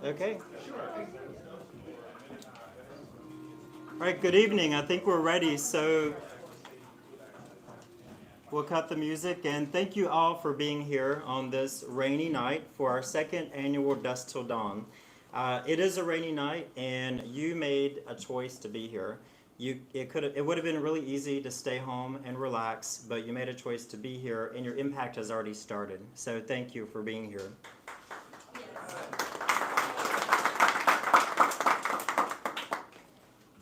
Okay. All right, good evening. I think we're ready, so we'll cut the music. And thank you all for being here on this rainy night for our second annual Dusk Till Dawn. It is a rainy night, and you made a choice to be here. It would have been really easy to stay home and relax, but you made a choice to be here, and your impact has already started. So thank you for being here.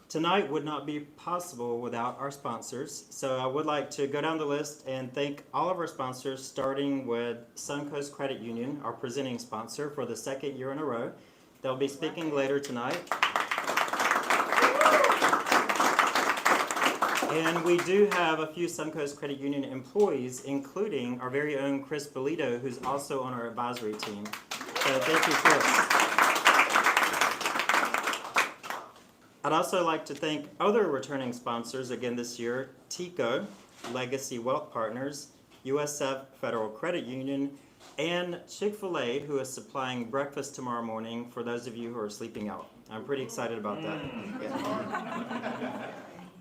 Tonight would not be possible without our sponsors, so I would like to go down the list and thank all of our sponsors, starting with Suncoast Credit Union, our presenting sponsor for the second year in a row. They'll be speaking later tonight. And we do have a few Suncoast Credit Union employees, including our very own Chris Bolito, who's also on our advisory team. So thank you, Chris. I'd also like to thank other returning sponsors again this year: TICO, Legacy Wealth Partners, USF Federal Credit Union, and Chick-fil-A, who is supplying breakfast tomorrow morning for those of you who are sleeping out. I'm pretty excited about that. Yeah.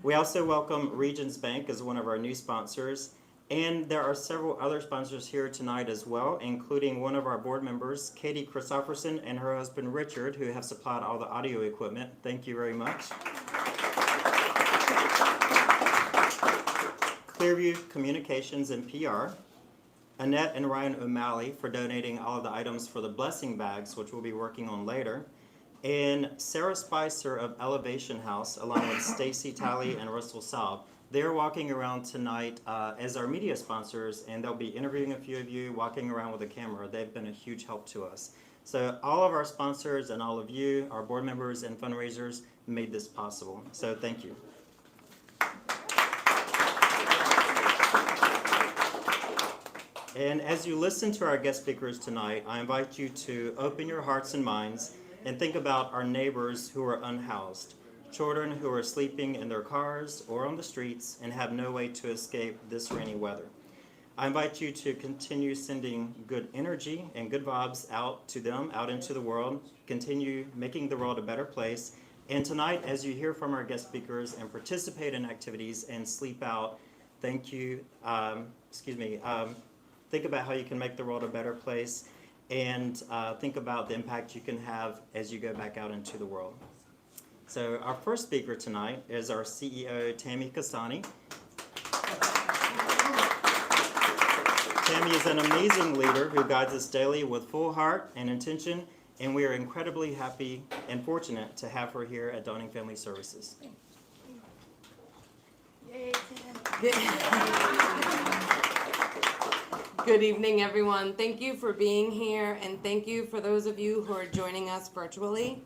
We also welcome Regions Bank as one of our new sponsors. And there are several other sponsors here tonight as well, including one of our board members, Katie Christopherson, and her husband, Richard, who have supplied all the audio equipment. Thank you very much. Clearview Communications and PR, Annette and Ryan O'Malley for donating all of the items for the blessing bags, which we'll be working on later, and Sarah Spicer of Elevation House, along with Stacy Talley and Russell Saab. They're walking around tonight as our media sponsors, and they'll be interviewing a few of you, walking around with a camera. They've been a huge help to us. So all of our sponsors and all of you, our board members and fundraisers, made this possible. So thank you. And as you listen to our guest speakers tonight, I invite you to open your hearts and minds and think about our neighbors who are unhoused. Children who are sleeping in their cars or on the streets and have no way to escape this rainy weather. I invite you to continue sending good energy and good vibes out to them, out into the world. Continue making the world a better place. And tonight, as you hear from our guest speakers and participate in activities and sleep out, think about how you can make the world a better place, and think about the impact you can have as you go back out into the world. So our first speaker tonight is our CEO, Tammy Kasani. Tammy is an amazing leader who guides us daily with full heart and intention, and we are incredibly happy and fortunate to have her here at Dawning Family Services. Yay, Good evening, everyone. Thank you for being here, and thank you for those of you who are joining us virtually.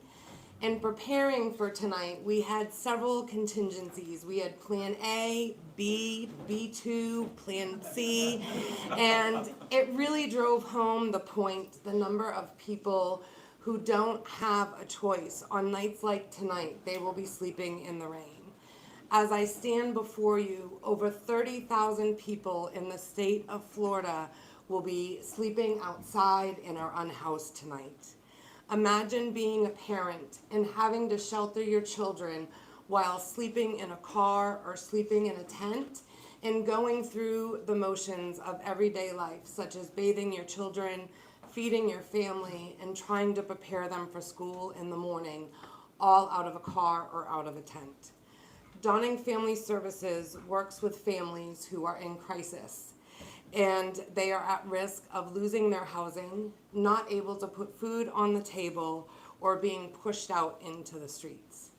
In preparing for tonight, we had several contingencies. We had Plan A, B, B2, Plan C, and it really drove home the point, the number of people who don't have a choice. On nights like tonight, they will be sleeping in the rain. As I stand before you, over 30,000 people in the state of Florida will be sleeping outside and are unhoused tonight. Imagine being a parent and having to shelter your children while sleeping in a car or sleeping in a tent and going through the motions of everyday life, such as bathing your children, feeding your family, and trying to prepare them for school in the morning, all out of a car or out of a tent. Dawning Family Services works with families who are in crisis, and they are at risk of losing their housing, not able to put food on the table, or being pushed out into the streets.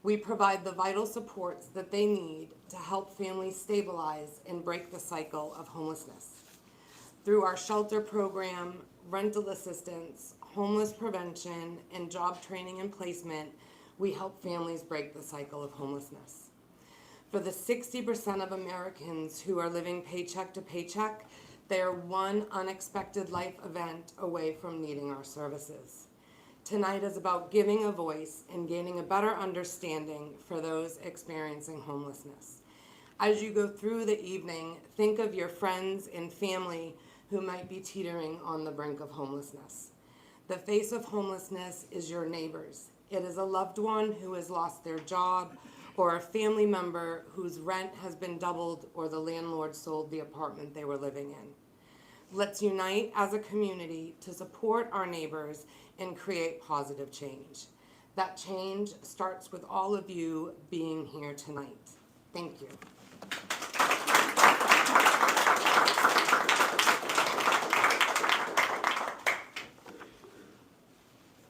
We provide the vital supports that they need to help families stabilize and break the cycle of homelessness. Through our shelter program, rental assistance, homeless prevention, and job training and placement, we help families break the cycle of homelessness. For the 60% of Americans who are living paycheck to paycheck, they are one unexpected life event away from needing our services. Tonight is about giving a voice and gaining a better understanding for those experiencing homelessness. As you go through the evening, think of your friends and family who might be teetering on the brink of homelessness. The face of homelessness is your neighbors. It is a loved one who has lost their job, or a family member whose rent has been doubled, or the landlord sold the apartment they were living in. Let's unite as a community to support our neighbors and create positive change. That change starts with all of you being here tonight. Thank you.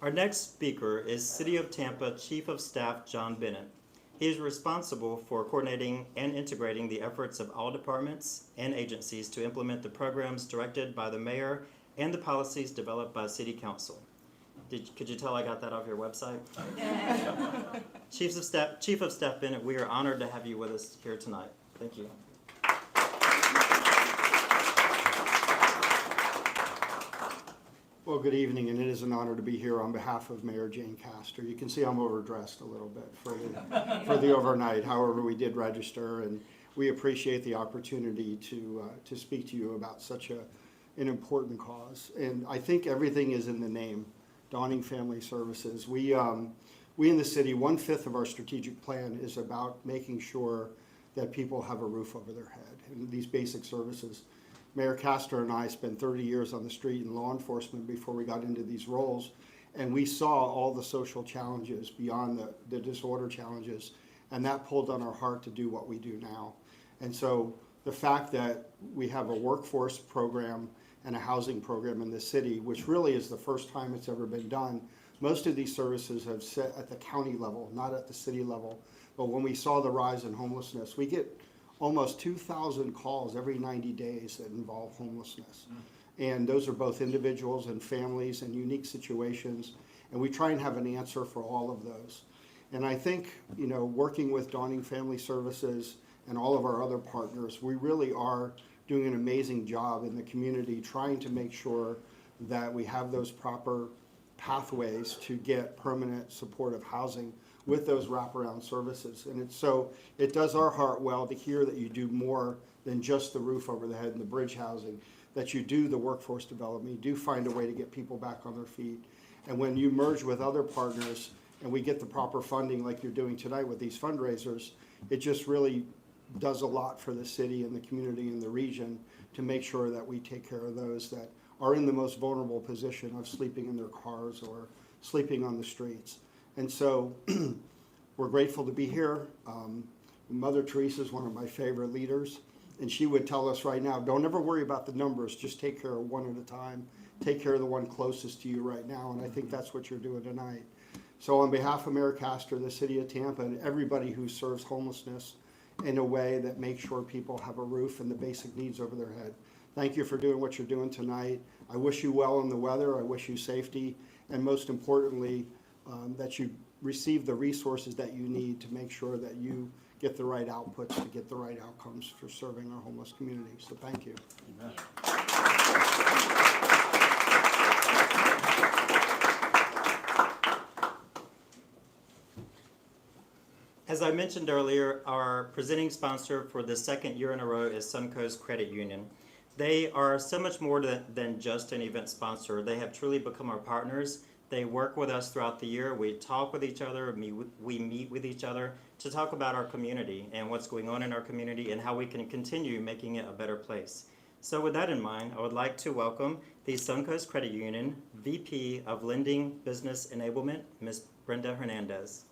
Our next speaker is City of Tampa Chief of Staff John Bennett. He is responsible for coordinating and integrating the efforts of all departments and agencies to implement the programs directed by the mayor and the policies developed by City Council. Could you tell I got that off your website? Chief of Staff Bennett, we are honored to have you with us here tonight. Thank you. Well, good evening, and it is an honor to be here on behalf of Mayor Jane Castor. You can see I'm overdressed a little bit for the overnight. However, we did register, and we appreciate the opportunity to speak to you about such an important cause. And I think everything is in the name, Dawning Family Services. We in the city, 1/5 of our strategic plan is about making sure that people have a roof over their head and these basic services. Mayor Castor and I spent 30 years on the street in law enforcement before we got into these roles, and we saw all the social challenges beyond the disorder challenges, and that pulled on our heart to do what we do now. And so the fact that we have a workforce program and a housing program in the city, which really is the first time it's ever been done, most of these services have set at the county level, not at the city level. But when we saw the rise in homelessness, we get almost 2,000 calls every 90 days that involve homelessness. And those are both individuals and families and unique situations. And we try and have an answer for all of those. And I think, working with Dawning Family Services and all of our other partners, we really are doing an amazing job in the community trying to make sure that we have those proper pathways to get permanent supportive housing with those wraparound services. And it does our heart well to hear that you do more than just the roof over the head and the bridge housing, that you do the workforce development, you do find a way to get people back on their feet. And when you merge with other partners and we get the proper funding like you're doing tonight with these fundraisers, it just really does a lot for the city and the community and the region to make sure that we take care of those that are in the most vulnerable position of sleeping in their cars or sleeping on the streets. And so we're grateful to be here. Mother Teresa is one of my favorite leaders, and she would tell us right now, don't ever worry about the numbers, just take care of one at a time. Take care of the one closest to you right now, and I think that's what you're doing tonight. So on behalf of Mayor Castor, the City of Tampa, and everybody who serves homelessness in a way that makes sure people have a roof and the basic needs over their head, thank you for doing what you're doing tonight. I wish you well in the weather. I wish you safety, and most importantly, that you receive the resources that you need to make sure that you get the right outputs to get the right outcomes for serving our homeless community. So thank you. Amen. As I mentioned earlier, our presenting sponsor for the second year in a row is Suncoast Credit Union. They are so much more than just an event sponsor. They have truly become our partners. They work with us throughout the year. We talk with each other. We meet with each other to talk about our community and what's going on in our community and how we can continue making it a better place. So with that in mind, I would like to welcome the Suncoast Credit Union VP of Lending Business Enablement, Ms. Brenda Hernandez.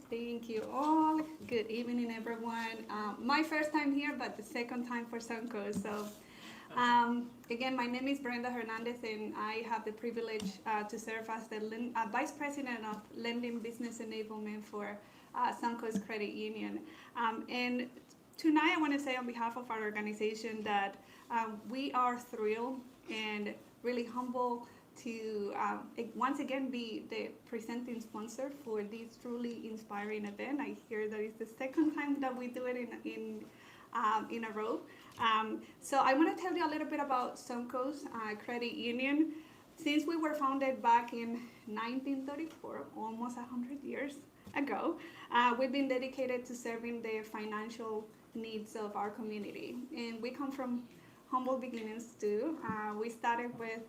Thank you all. Good evening, everyone. My first time here, but the second time for Suncoast. So, again, my name is Brenda Hernandez, and I have the privilege to serve as the Vice President of Lending Business Enablement for Suncoast Credit Union. And tonight, I want to say on behalf of our organization that we are thrilled and really humble to once again be the presenting sponsor for this truly inspiring event. I hear that it's the second time that we do it in a row. So I want to tell you a little bit about Suncoast Credit Union. Since we were founded back in 1934, almost 100 years ago, we've been dedicated to serving the financial needs of our community. And we come from humble beginnings too. We started with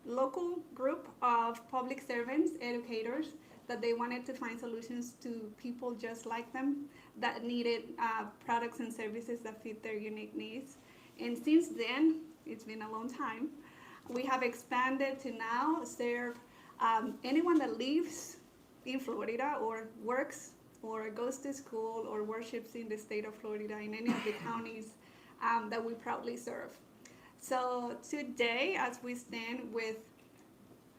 local group of public servants, educators, that they wanted to find solutions to people just like them that needed products and services that fit their unique needs. And since then, it's been a long time, we have expanded to now serve anyone that lives in Florida or works or goes to school or worships in the state of Florida in any of the counties that we proudly serve. So today, as we stand with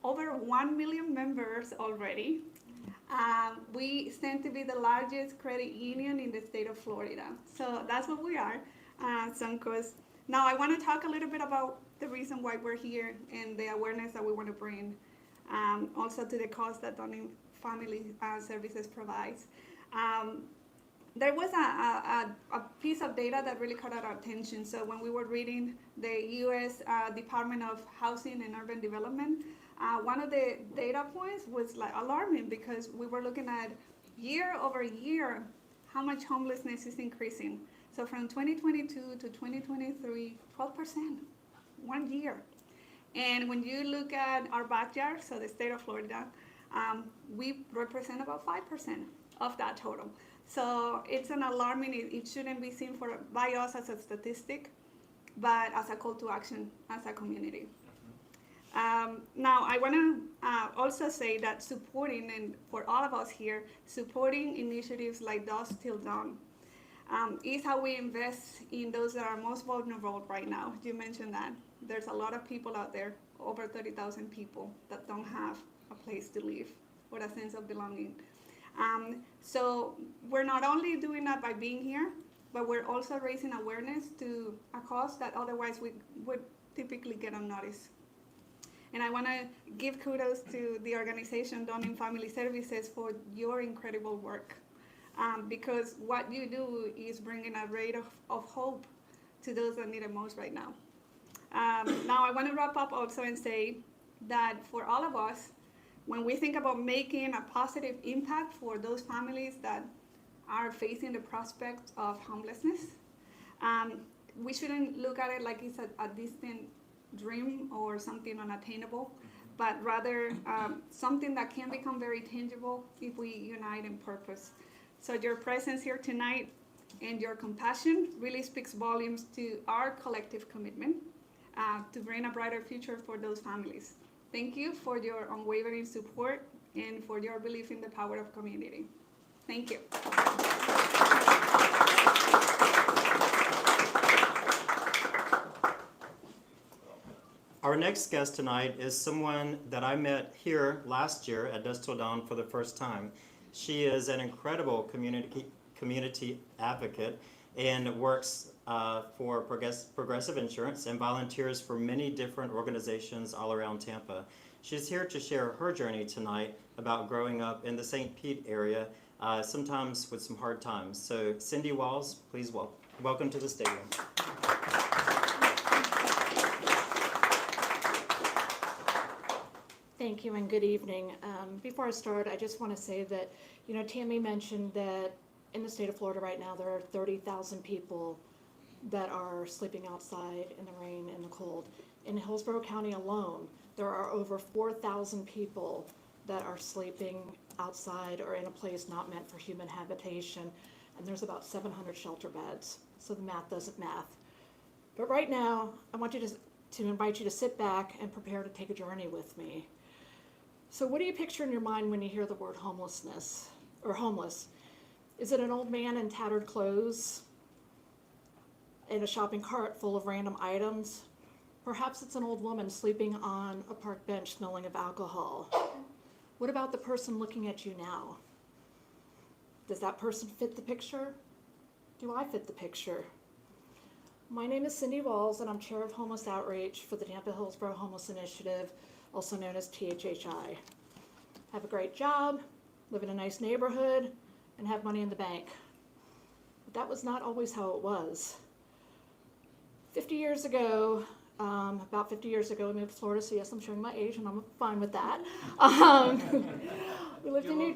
over 1 million members already, we stand to be the largest credit union in the state of Florida. So that's what we are, Suncoast. Now I want to talk a little bit about the reason why we're here and the awareness that we want to bring, also to the cause that Dawn Family Services provides. There was a piece of data that really caught our attention. So when we were reading the U.S. Department of Housing and Urban Development, one of the data points was like alarming because we were looking at year over year how much homelessness is increasing. So from 2022 to 2023, 12%, 1 year. And when you look at our backyard, so the state of Florida, we represent about 5% of that total. So it's an alarming, it shouldn't be seen by us as a statistic, but as a call to action as a community. Now, I want to also say that supporting, and for all of us here, supporting initiatives like Dusk Till Dawn is how we invest in those that are most vulnerable right now. You mentioned that. There's a lot of people out there, over 30,000 people, that don't have a place to live or a sense of belonging. So we're not only doing that by being here, but we're also raising awareness to a cause that otherwise we would typically get unnoticed. And I want to give kudos to the organization Dawn Family Services for your incredible work, because what you do is bringing a ray of hope to those that need it most right now. Now I want to wrap up also and say that for all of us, when we think about making a positive impact for those families that are facing the prospect of homelessness, we shouldn't look at it like it's a distant dream or something unattainable, but rather something that can become very tangible if we unite in purpose. So your presence here tonight and your compassion really speaks volumes to our collective commitment to bring a brighter future for those families. Thank you for your unwavering support and for your belief in the power of community. Thank you. Our next guest tonight is someone that I met here last year at Dusk Till Dawn for the first time. She is an incredible community advocate and works for Progressive Insurance and volunteers for many different organizations all around Tampa. She's here to share her journey tonight about growing up in the St. Pete area, sometimes with some hard times. So Cindy Walls, please welcome to the stadium. Thank you and good evening. Before I start, I just want to say that, Tammy mentioned that in the state of Florida right now, there are 30,000 people that are sleeping outside in the rain and the cold. In Hillsborough County alone, there are over 4,000 people that are sleeping outside or in a place not meant for human habitation, and there's about 700 shelter beds, so the math doesn't math. But right now, I want you to invite you to sit back and prepare to take a journey with me. So what do you picture in your mind when you hear the word homelessness or homeless? Is it an old man in tattered clothes and a shopping cart full of random items? Perhaps it's an old woman sleeping on a park bench smelling of alcohol. What about the person looking at you now? Does that person fit the picture? Do I fit the picture? My name is Cindy Walls, and I'm chair of homeless outreach for the Tampa Hillsborough Homeless Initiative, also known as THHI. Have a great job, live in a nice neighborhood, and have money in the bank. But that was not always how it was. 50 years ago, about 50 years ago, I moved to Florida, so yes, I'm showing my age, and I'm fine with that. We lived in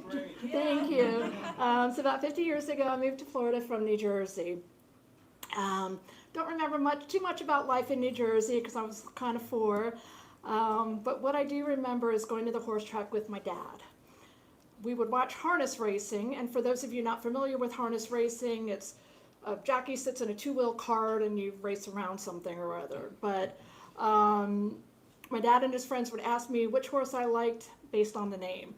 Thank you. So about 50 years ago, I moved to Florida from New Jersey. Don't remember too much about life in New Jersey because I was kind of 4. But what I do remember is going to the horse track with my dad. We would watch harness racing, and for those of you not familiar with harness racing, it's a jockey sits in a 2-wheel cart and you race around something or other. But my dad and his friends would ask me which horse I liked based on the name.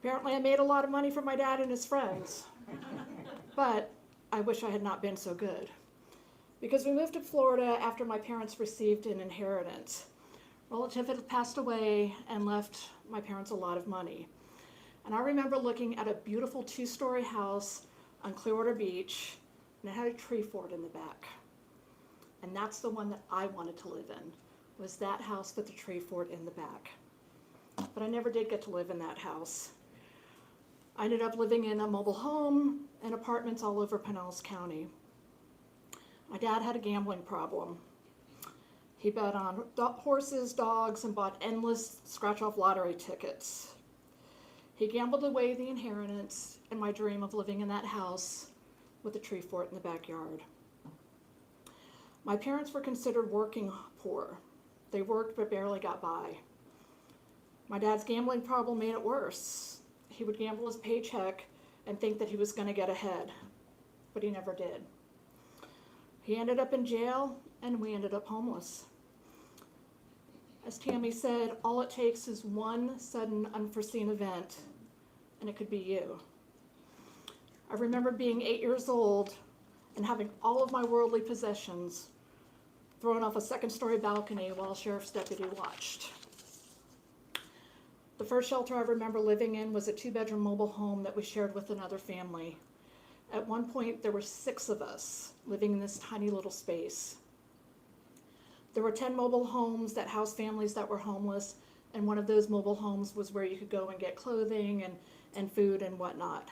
Apparently I made a lot of money for my dad and his friends, but I wish I had not been so good. Because we moved to Florida after my parents received an inheritance. A relative had passed away and left my parents a lot of money. And I remember looking at a beautiful 2-story house on Clearwater Beach, and it had a tree fort in the back. And that's the one that I wanted to live in, was that house with the tree fort in the back. But I never did get to live in that house. I ended up living in a mobile home and apartments all over Pinellas County. My dad had a gambling problem. He bet on horses, dogs, and bought endless scratch-off lottery tickets. He gambled away the inheritance and my dream of living in that house with a tree fort in the backyard. My parents were considered working poor. They worked but barely got by. My dad's gambling problem made it worse. He would gamble his paycheck and think that he was going to get ahead, but he never did. He ended up in jail, and we ended up homeless. As Tammy said, all it takes is one sudden, unforeseen event, and it could be you. I remember being 8 years old and having all of my worldly possessions thrown off a 2nd-story balcony while a sheriff's deputy watched. The first shelter I remember living in was a 2-bedroom mobile home that we shared with another family. At one point, there were 6 of us living in this tiny little space. There were 10 mobile homes that housed families that were homeless, and one of those mobile homes was where you could go and get clothing and food and whatnot.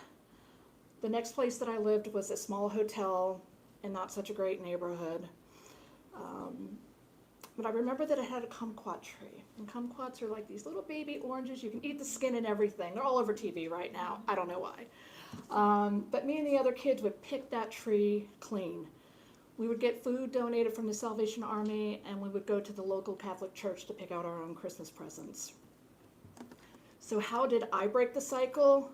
The next place that I lived was a small hotel in not such a great neighborhood. But I remember that it had a kumquat tree. And kumquats are like these little baby oranges. You can eat the skin and everything. They're all over TV right now. I don't know why. But me and the other kids would pick that tree clean. We would get food donated from the Salvation Army, and we would go to the local Catholic church to pick out our own Christmas presents. So how did I break the cycle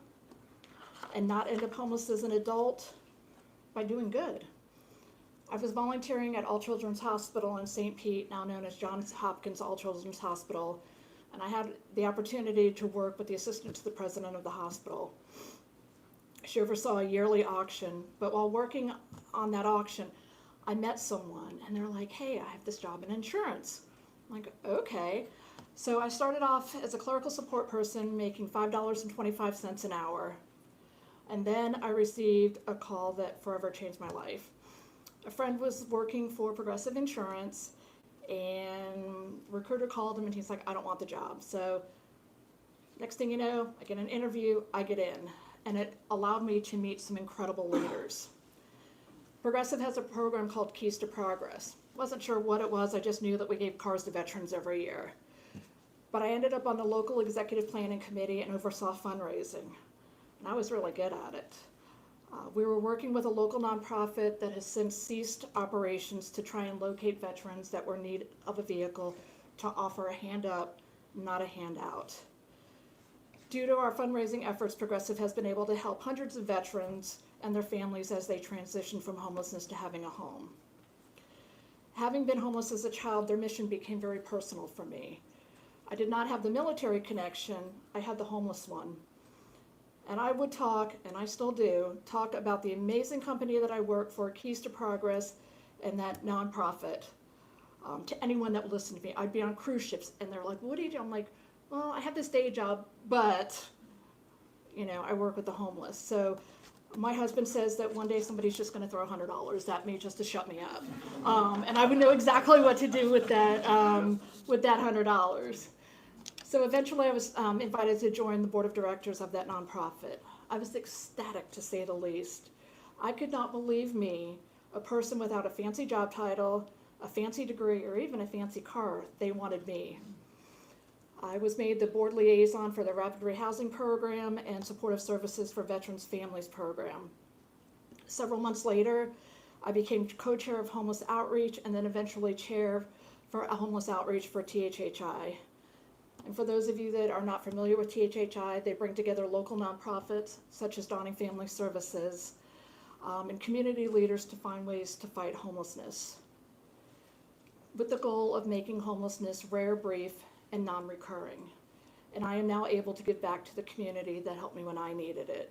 and not end up homeless as an adult? By doing good. I was volunteering at All Children's Hospital in St. Pete, now known as Johns Hopkins All Children's Hospital, and I had the opportunity to work with the assistant to the president of the hospital. She oversaw a yearly auction, but while working on that auction, I met someone, and they're like, hey, I have this job in insurance. I'm like, okay. So I started off as a clerical support person, making $5.25 an hour, and then I received a call that forever changed my life. A friend was working for Progressive Insurance, and recruiter called him, and he's like, I don't want the job. So next thing you know, I get an interview, I get in, and it allowed me to meet some incredible leaders. Progressive has a program called Keys to Progress. Wasn't sure what it was, I just knew that we gave cars to veterans every year. But I ended up on the local executive planning committee and oversaw fundraising, and I was really good at it. We were working with a local nonprofit that has since ceased operations to try and locate veterans that were in need of a vehicle to offer a hand up, not a handout. Due to our fundraising efforts, Progressive has been able to help hundreds of veterans and their families as they transition from homelessness to having a home. Having been homeless as a child, their mission became very personal for me. I did not have the military connection, I had the homeless one. And I would talk, and I still do, talk about the amazing company that I work for, Keys to Progress, and that nonprofit, to anyone that would listen to me. I'd be on cruise ships, and they're like, what do you do? I'm like, well, I have this day job, but, I work with the homeless. So my husband says that one day somebody's just going to throw $100 at me just to shut me up. And I would know exactly what to do with that $100. So eventually I was invited to join the board of directors of that nonprofit. I was ecstatic, to say the least. I could not believe me, a person without a fancy job title, a fancy degree, or even a fancy car, they wanted me. I was made the board liaison for the Rapid Rehousing Program and Supportive Services for Veterans Families Program. Several months later, I became co-chair of Homeless Outreach and then eventually chair for Homeless Outreach for THHI. And for those of you that are not familiar with THHI, they bring together local nonprofits such as Dawning Family Services and community leaders to find ways to fight homelessness, with the goal of making homelessness rare, brief, and non-recurring. And I am now able to give back to the community that helped me when I needed it.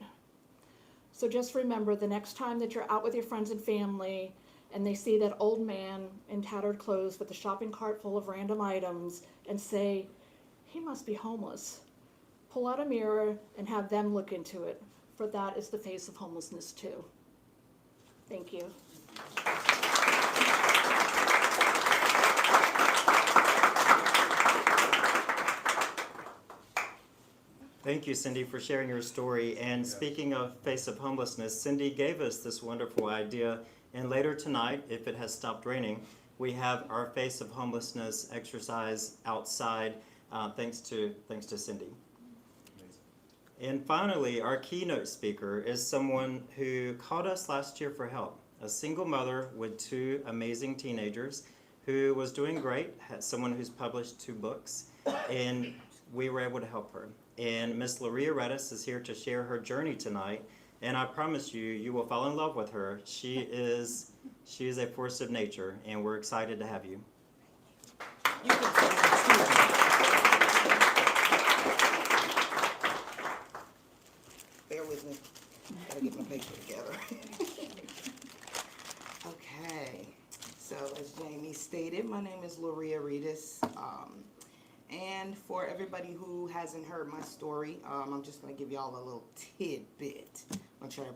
So just remember, the next time that you're out with your friends and family and they see that old man in tattered clothes with a shopping cart full of random items and say, he must be homeless, pull out a mirror and have them look into it, for that is the face of homelessness too. Thank you. Thank you, Cindy, for sharing your story. And speaking of face of homelessness, Cindy gave us this wonderful idea. And later tonight, if it has stopped raining, we have our face of homelessness exercise outside, thanks to Cindy. And finally, our keynote speaker is someone who called us last year for help. A single mother with 2 amazing teenagers who was doing great, someone who's published 2 books, and we were able to help her. And Miss Loria Redis is here to share her journey tonight, and I promise you, you will fall in love with her. She is a force of nature, and we're excited to have you. Bear with me. Gotta get my paper together. Okay. So as Jamie stated, my name is Loria Redis. And for everybody who hasn't heard my story, I'm just going to give y'all a little tidbit. I'm going to try to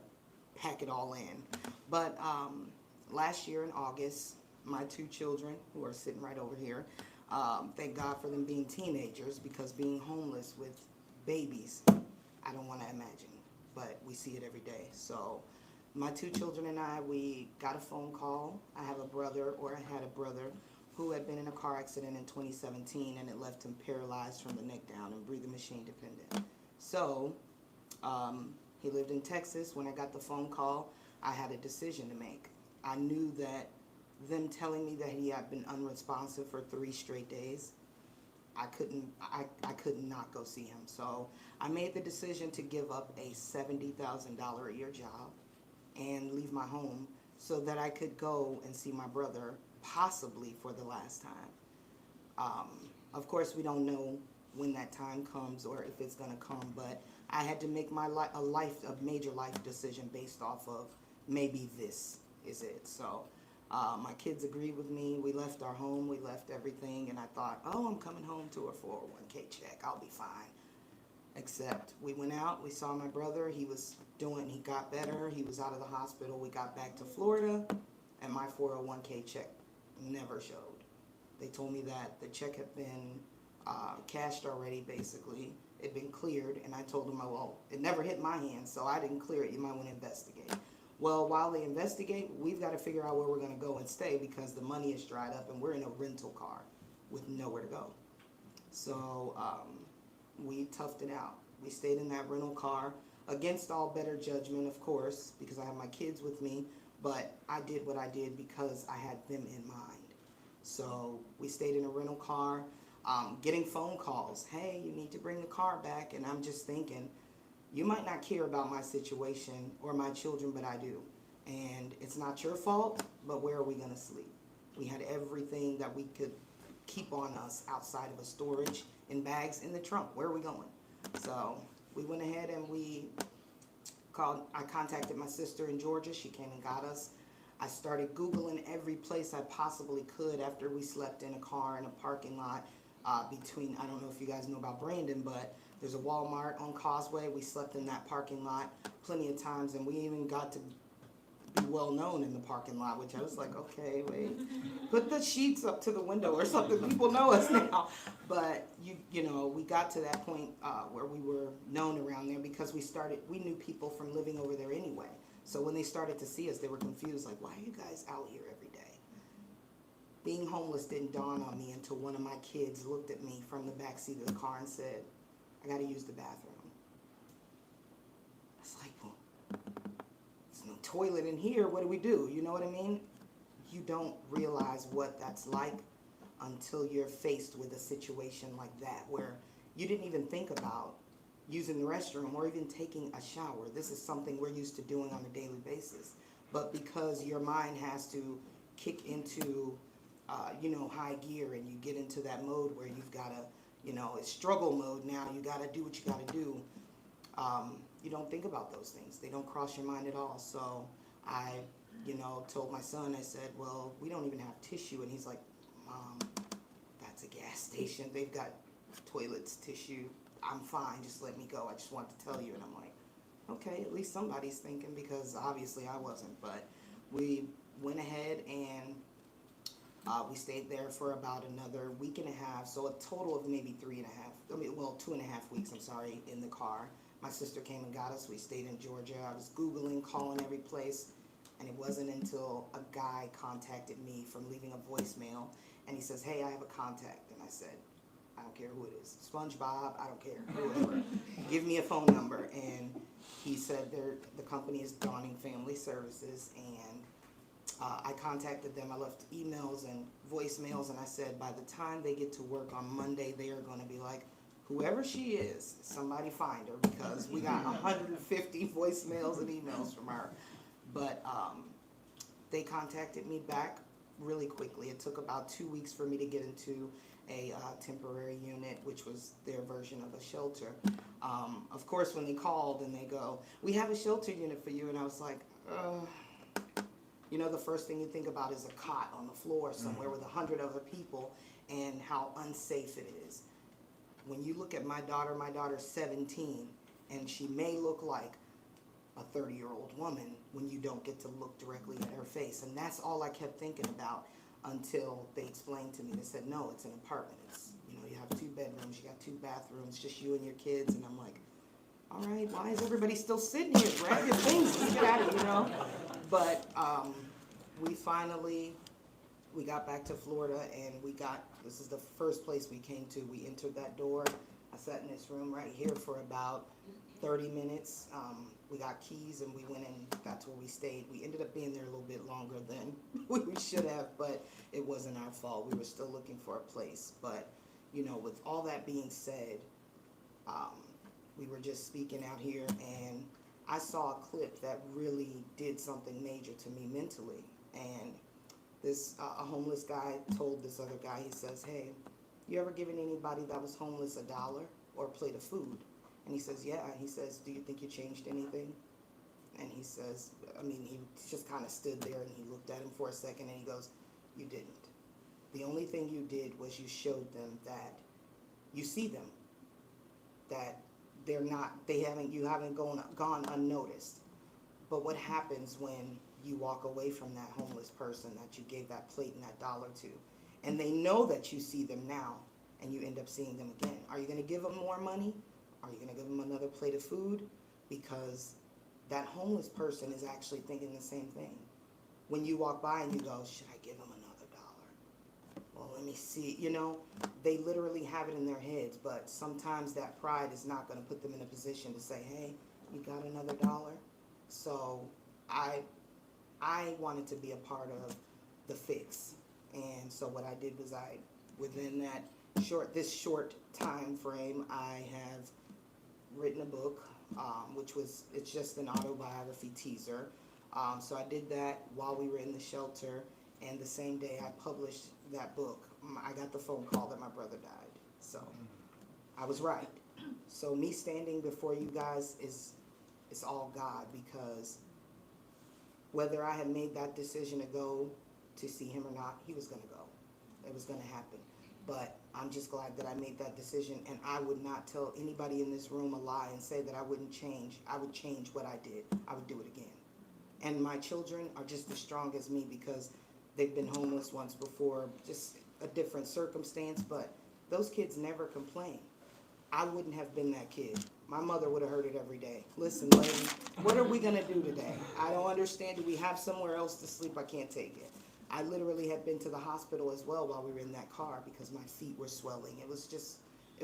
pack it all in. But last year in August, my 2 children, who are sitting right over here, thank God for them being teenagers, because being homeless with babies, I don't want to imagine, but we see it every day. So my 2 children and I, we got a phone call. I had a brother who had been in a car accident in 2017, and it left him paralyzed from the neck down and breathing machine dependent. So he lived in Texas. When I got the phone call, I had a decision to make. I knew that them telling me that he had been unresponsive for 3 straight days, I couldn't not go see him. So I made the decision to give up a $70,000 a year job and leave my home so that I could go and see my brother, possibly for the last time. Of course, we don't know when that time comes or if it's gonna come, but I had to make my a major life decision based off of maybe this is it. So my kids agreed with me. We left our home, we left everything, and I thought, oh, I'm coming home to a 401k check, I'll be fine. Except we went out, we saw my brother, he got better, he was out of the hospital, we got back to Florida, and my 401k check never showed. They told me that the check had been cashed already, basically. It'd been cleared, and I told them, well, it never hit my hands, so I didn't clear it, you might want to investigate. Well, while they investigate, we've got to figure out where we're going to go and stay, because the money is dried up, and we're in a rental car with nowhere to go. So we toughed it out. We stayed in that rental car, against all better judgment, of course, because I have my kids with me, but I did what I did because I had them in mind. So we stayed in a rental car, getting phone calls, hey, you need to bring the car back, and I'm just thinking, you might not care about my situation or my children, but I do. And it's not your fault, but where are we gonna sleep? We had everything that we could keep on us outside of a storage in bags in the trunk. Where are we going? So we went ahead and I contacted my sister in Georgia. She came and got us. I started Googling every place I possibly could after we slept in a car in a parking lot between, I don't know if you guys know about Brandon, but there's a Walmart on Causeway. We slept in that parking lot plenty of times, and we even got to be well known in the parking lot, which I was like, okay, wait, put the sheets up to the window or something. People know us now. But you know, we got to that point where we were known around there because we knew people from living over there anyway. So when they started to see us, they were confused, like, why are you guys out here every day? being homeless didn't dawn on me until one of my kids looked at me from the backseat of the car and said, I gotta use the bathroom. I was like, well, there's no toilet in here, what do we do? You know what I mean? You don't realize what that's like until you're faced with a situation like that, where you didn't even think about using the restroom or even taking a shower. This is something we're used to doing on a daily basis. But because your mind has to kick into, high gear, and you get into that mode where you've got to, it's struggle mode now, you got to do what you got to do. You don't think about those things. They don't cross your mind at all. So I, told my son, I said, well, we don't even have tissue. And he's like, Mom, that's a gas station. They've got toilets, tissue. I'm fine. Just let me go. I just want to tell you. And I'm like, okay, at least somebody's thinking, because obviously I wasn't. But we went ahead and we stayed there for about another week and a half. So a total of maybe 2.5 weeks, in the car. My sister came and got us. We stayed in Georgia. I was Googling, calling every place. And it wasn't until a guy contacted me from leaving a voicemail. And he says, hey, I have a contact. And I said, I don't care who it is. SpongeBob, I don't care. Whoever. Give me a phone number. And he said the company is Dawning Family Services. And I contacted them. I left emails and voicemails. And I said, by the time they get to work on Monday, they are going to be like, whoever she is, somebody find her, because we got 150 voicemails and emails from her. But they contacted me back really quickly. It took about 2 weeks for me to get into a temporary unit, which was their version of a shelter. Of course, when they called and they go, we have a shelter unit for you, and I was like, the first thing you think about is a cot on the floor somewhere with 100 other people, and how unsafe it is. When you look at my daughter's 17, and she may look like a 30-year-old woman when you don't get to look directly at her face. And that's all I kept thinking about until they explained to me. They said, no, it's an apartment. It's, you have 2 bedrooms, you got 2 bathrooms, just you and your kids. And I'm like, all right, why is everybody still sitting here? Grab your things, get out of here, But we got back to Florida, and this is the first place we came to. We entered that door. I sat in this room right here for about 30 minutes. We got keys, and we went in. That's where we stayed. We ended up being there a little bit longer than we should have, but it wasn't our fault. We were still looking for a place. But, with all that being said, we were just speaking out here, and I saw a clip that really did something major to me mentally. And a homeless guy told this other guy, he says, hey, you ever given anybody that was homeless $1 or a plate of food? And he says, yeah. He says, do you think you changed anything? And he says, he just kind of stood there, and he looked at him for a second, and he goes, you didn't. The only thing you did was you showed them that you see them, that you haven't gone unnoticed. But what happens when you walk away from that homeless person that you gave that plate and that $1 to, and they know that you see them now, and you end up seeing them again? Are you going to give them more money? Are you going to give them another plate of food? Because that homeless person is actually thinking the same thing. When you walk by and you go, should I give them another $1? Well, let me see. They literally have it in their heads, but sometimes that pride is not going to put them in a position to say, hey, you got another $1? So I wanted to be a part of the fix. And so what I did was within this short time frame, I have written a book, it's just an autobiography teaser. So I did that while we were in the shelter, and the same day I published that book, I got the phone call that my brother died. So I was right. So me standing before you guys it's all God, because whether I had made that decision to go to see him or not, he was going to go. It was going to happen. But I'm just glad that I made that decision, and I would not tell anybody in this room a lie and say that I wouldn't change. I would change what I did. I would do it again. And my children are just as strong as me, because they've been homeless once before, just a different circumstance, but those kids never complain. I wouldn't have been that kid. My mother would have heard it every day. Listen, lady, what are we going to do today? I don't understand. Do we have somewhere else to sleep? I can't take it. I literally had been to the hospital as well while we were in that car because my feet were swelling. It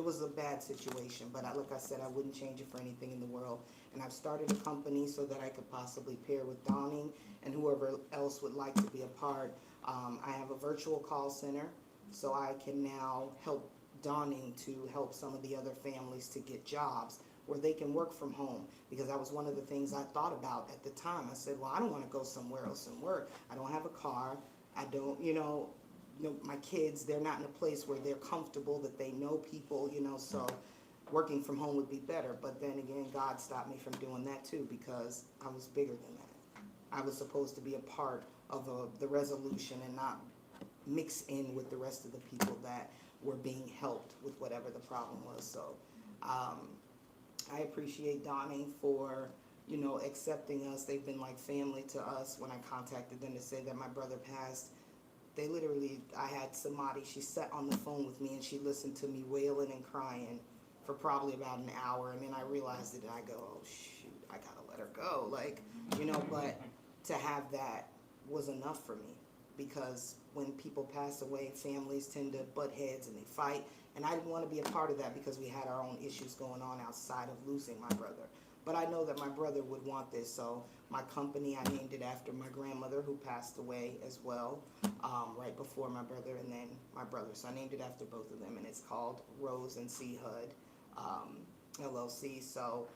was a bad situation, but like I said, I wouldn't change it for anything in the world. And I've started a company so that I could possibly pair with Dawning and whoever else would like to be a part. I have a virtual call center, so I can now help Dawning to help some of the other families to get jobs where they can work from home, because that was one of the things I thought about at the time. I said, well, I don't want to go somewhere else and work. I don't have a car. I don't, my kids, they're not in a place where they're comfortable, that they know people, so working from home would be better. But then again, God stopped me from doing that too, because I was bigger than that. I was supposed to be a part of the resolution and not mix in with the rest of the people that were being helped with whatever the problem was. So I appreciate Dawning for, accepting us. They've been like family to us. When I contacted them to say that my brother passed, they literally, I had somebody, she sat on the phone with me and she listened to me wailing and crying for probably about an hour. And then I realized it and I go, oh shoot, I gotta let her go. But to have that was enough for me, because when people pass away, families tend to butt heads and they fight. And I didn't want to be a part of that because we had our own issues going on outside of losing my brother. But I know that my brother would want this, so my company, I named it after my grandmother who passed away as well, right before my brother and then my brother. So I named it after both of them, and it's called Rose and C. Hud, LLC. So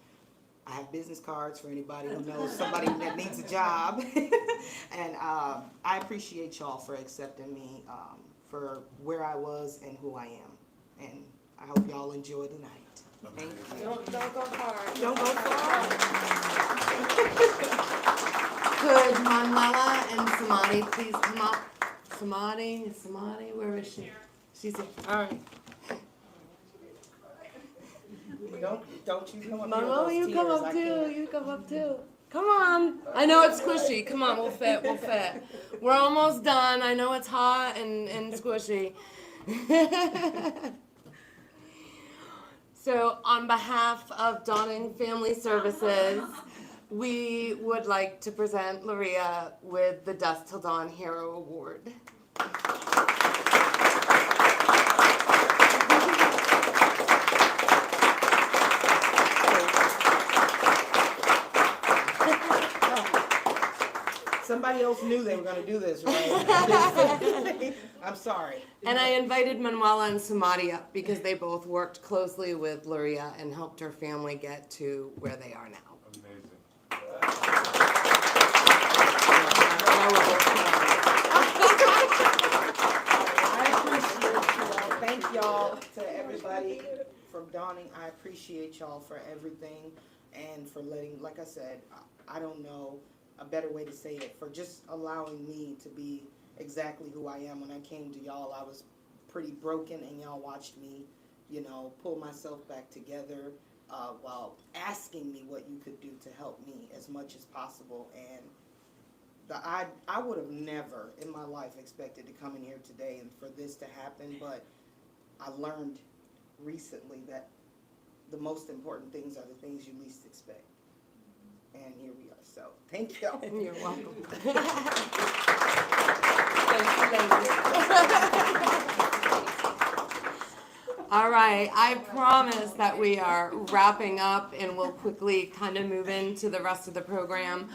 I have business cards for anybody who knows somebody that needs a job. And I appreciate y'all for accepting me for where I was and who I am. And I hope y'all enjoy the night. Thank you. Don't go far. Don't go far. Could Manuela and Samadi please come up? Samadi, where is she? She's here. All right. Don't you come up Manuela, here you with come those up tears. too. You come up too. Come on. I know it's squishy. Come on, we'll fit. We're almost done. I know it's hot and squishy. So on behalf of Dawning Family Services, we would like to present Luria with the Dusk Till Dawn Hero Award. Somebody else knew they were going to do this, right? I'm sorry. And I invited Manuela and Samadi up because they both worked closely with Luria and helped her family get to where they are now. I appreciate y'all. Thank y'all to everybody from Dawning. I appreciate y'all for everything and for letting, like I said, I don't know a better way to say it, for just allowing me to be exactly who I am. When I came to y'all, I was pretty broken, and y'all watched me, pull myself back together while asking me what you could do to help me as much as possible. And I would have never in my life expected to come in here today and for this to happen, but I learned recently that the most important things are the things you least expect. And here we are. So, thank y'all. You're welcome. All right, I promise that we are wrapping up and we'll quickly kind of move into the rest of the program.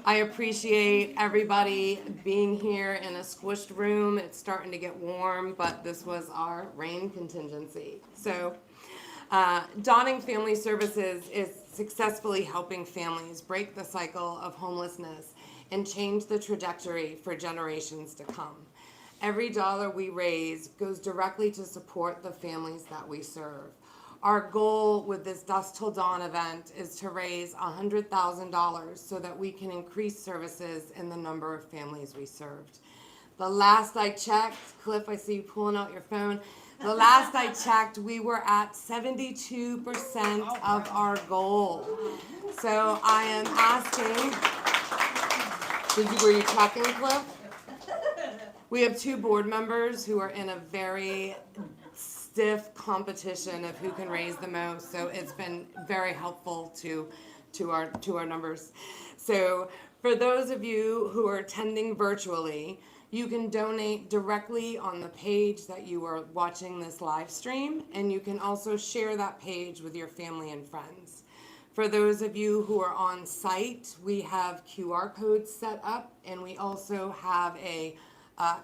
I appreciate everybody being here in a squished room. It's starting to get warm, but this was our rain contingency. So, Dawning Family Services is successfully helping families break the cycle of homelessness and change the trajectory for generations to come. Every dollar we raise goes directly to support the families that we serve. Our goal with this Dusk Till Dawn event is to raise $100,000 so that we can increase services in the number of families we served. The last I checked, Cliff, I see you pulling out your phone. The last I checked, we were at 72% of our goal. So I am asking, were you tracking, Cliff? We have 2 board members who are in a very stiff competition of who can raise the most. So it's been very helpful to our numbers. So for those of you who are attending virtually, You can donate directly on the page that you are watching this live stream, and you can also share that page with your family and friends. For those of you who are on site, we have QR codes set up, and we also have a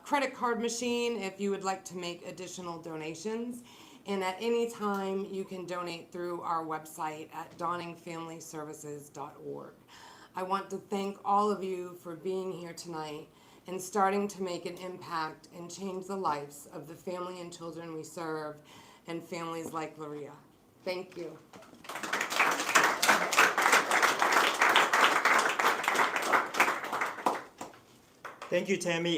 credit card machine if you would like to make additional donations. And at any time, you can donate through our website at dawningfamilyservices.org. I want to thank all of you for being here tonight and starting to make an impact and change the lives of the family and children we serve and families like Luria. Thank you. Thank you, Tammy.